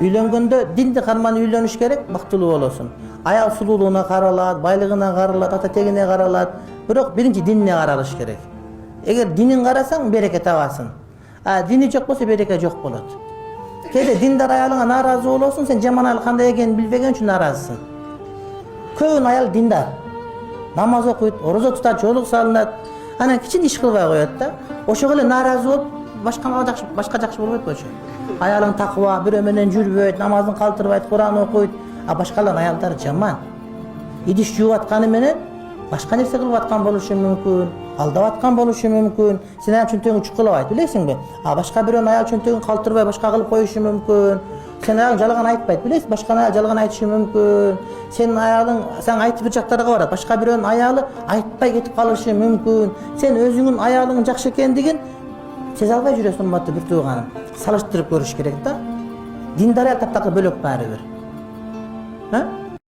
Үйлөнгөндө динди карман үйлөнүш керек, бактылуу болосуң. Аял сулуулугуна каралат, байлыгына каралат, ата тегине каралат. Бирок биринчи динине каралыш керек. Эгер динин карасаң, береке табасың. Дини жок болсо береке жок болот. Кээде диндар аялыңа нааразы болосуң, сен жаман айыл кандай экенин билбеген үчүн нааразысың. Көбүн аял диндар. Намаз окуйт, орозо тутат, жоолук салынат. Анан кичине иш кылбай коет да. Ошого эле нааразы болуп, башка жакшы болбойт болчу. Аялың такыба, бирөө менен жүрбөйт, намазын калтырбайт, Куран окуйт, башкалар аялдар жаман. Идиш жууп атканы менен башка нерсе кылып аткан болушу мүмкүн, алдап аткан болушу мүмкүн. Сен аял чөнтөгүн чукулабайт, билесиңби? Башка бирөөнүн аял чөнтөгүн калтырбай башка кылып коюшу мүмкүн. Сен аялың жалган айтпайт, билесиз? Башка аял жалган айтышы мүмкүн. Сен аялың, сен айтып бир жактарга барат, башка бирөөнүн аялы айтпай кетип калышы мүмкүн. Сен өзүңүн аялыңын жакшы экендигин сезе албай жүрөсүң, урматтуу бир тууганым. Салыштырып көрүш керек да. Диндар аял таптакыр бөлөк баары бир.